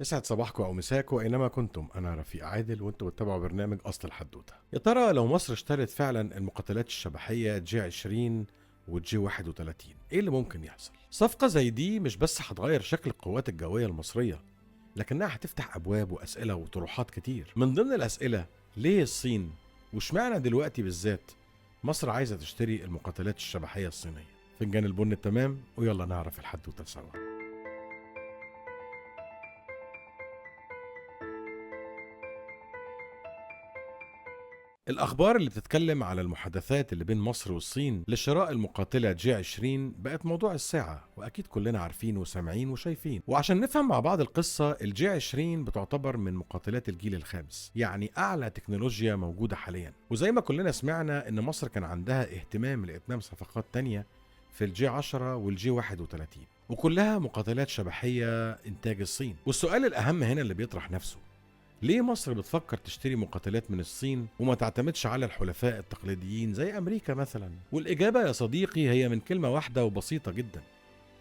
يسعد صباحكم او مساكم اينما كنتم. انا رفيق عادل وانتم بتتابعوا برنامج اصل الحدوته. يا ترى لو مصر اشترت فعلا المقاتلات الشبحيه جي 20 والجي 31 ايه اللي ممكن يحصل؟ صفقه زي دي مش بس هتغير شكل القوات الجويه المصريه، لكنها هتفتح ابواب واسئله وطروحات كتير. من ضمن الاسئله، ليه الصين؟ واشمعنى دلوقتي بالذات مصر عايزه تشتري المقاتلات الشبحيه الصينيه؟ فنجان البن التمام ويلا نعرف الحدوته سوا. الأخبار اللي بتتكلم على المحادثات اللي بين مصر والصين لشراء المقاتلة جي 20 بقت موضوع الساعة، وأكيد كلنا عارفين وسامعين وشايفين. وعشان نفهم مع بعض القصة، الجي 20 بتعتبر من مقاتلات الجيل الخامس، يعني أعلى تكنولوجيا موجودة حاليا. وزي ما كلنا سمعنا إن مصر كان عندها اهتمام لإتمام صفقات تانية في الجي 10 والجي 31، وكلها مقاتلات شبحية إنتاج الصين. والسؤال الأهم هنا اللي بيطرح نفسه، ليه مصر بتفكر تشتري مقاتلات من الصين وما تعتمدش على الحلفاء التقليديين زي أمريكا مثلا؟ والإجابة يا صديقي هي من كلمة واحدة وبسيطة جدا،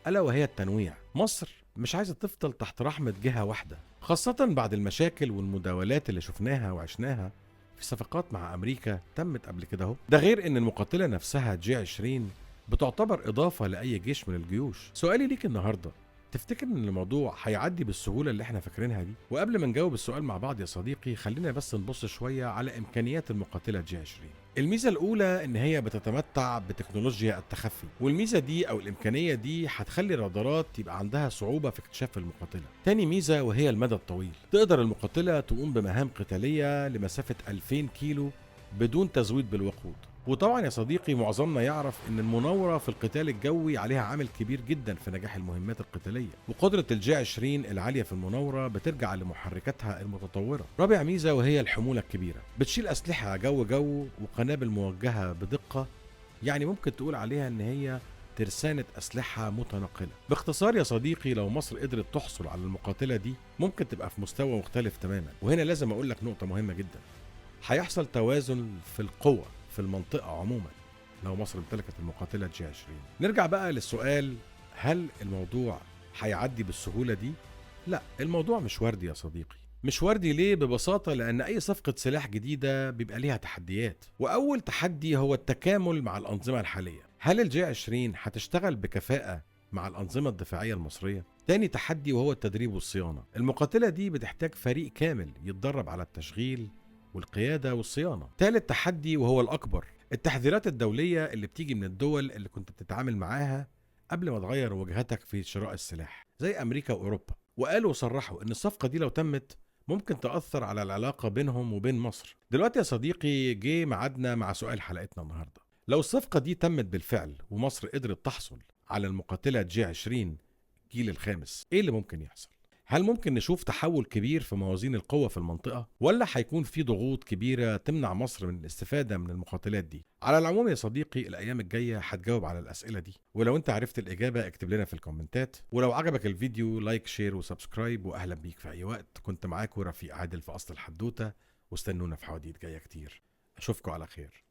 ألا وهي التنويع. مصر مش عايزة تفضل تحت رحمة جهة واحدة، خاصة بعد المشاكل والمداولات اللي شفناها وعشناها في صفقات مع أمريكا تمت قبل كده اهو. ده غير إن المقاتلة نفسها جي 20 بتعتبر إضافة لأي جيش من الجيوش. سؤالي ليك النهاردة، تفتكر ان الموضوع هيعدي بالسهوله اللي احنا فاكرينها دي؟ وقبل ما نجاوب السؤال مع بعض يا صديقي، خلينا بس نبص شويه على امكانيات المقاتله جي 20. الميزه الاولى ان هي بتتمتع بتكنولوجيا التخفي، والميزه دي او الامكانيه دي هتخلي الرادارات يبقى عندها صعوبه في اكتشاف المقاتله. تاني ميزه وهي المدى الطويل، تقدر المقاتله تقوم بمهام قتاليه لمسافه 2000 كيلو بدون تزويد بالوقود. وطبعا يا صديقي معظمنا يعرف ان المناورة في القتال الجوي عليها عامل كبير جدا في نجاح المهمات القتالية، وقدرة الجي 20 العالية في المناورة بترجع لمحركاتها المتطورة. رابع ميزة وهي الحمولة الكبيرة، بتشيل أسلحة جو وقنابل موجهة بدقة، يعني ممكن تقول عليها ان هي ترسانة أسلحة متنقلة. باختصار يا صديقي، لو مصر قدرت تحصل على المقاتلة دي ممكن تبقى في مستوى مختلف تماما. وهنا لازم أقول لك نقطة مهمة جدا، هيحصل توازن في القوة في المنطقة عموما لو مصر امتلكت المقاتلة جي 20. نرجع بقى للسؤال، هل الموضوع هيعدي بالسهولة دي؟ لا، الموضوع مش وردي يا صديقي. مش وردي ليه؟ ببساطة لأن أي صفقة سلاح جديدة بيبقى ليها تحديات، وأول تحدي هو التكامل مع الأنظمة الحالية. هل الجي 20 هتشتغل بكفاءة مع الأنظمة الدفاعية المصرية؟ تاني تحدي وهو التدريب والصيانة. المقاتلة دي بتحتاج فريق كامل يتدرب على التشغيل والقيادة والصيانة. ثالث تحدي وهو الأكبر، التحذيرات الدولية اللي بتيجي من الدول اللي كنت بتتعامل معاها قبل ما تغير وجهتك في شراء السلاح زي أمريكا وأوروبا. وقالوا وصرحوا إن الصفقة دي لو تمت ممكن تأثر على العلاقة بينهم وبين مصر. دلوقتي يا صديقي جه ميعادنا مع سؤال حلقتنا النهاردة، لو الصفقة دي تمت بالفعل ومصر قدرت تحصل على المقاتلة جي 20 الجيل الخامس، ايه اللي ممكن يحصل؟ هل ممكن نشوف تحول كبير في موازين القوة في المنطقة، ولا هيكون في ضغوط كبيرة تمنع مصر من الاستفادة من المقاتلات دي؟ على العموم يا صديقي، الأيام الجاية هتجاوب على الأسئلة دي، ولو أنت عرفت الإجابة اكتب لنا في الكومنتات. ولو عجبك الفيديو لايك شير وسبسكرايب، وأهلا بيك في أي وقت. كنت معاكم رفيق عادل في أصل الحدوتة، واستنونا في حواديت جاية كتير. أشوفكم على خير.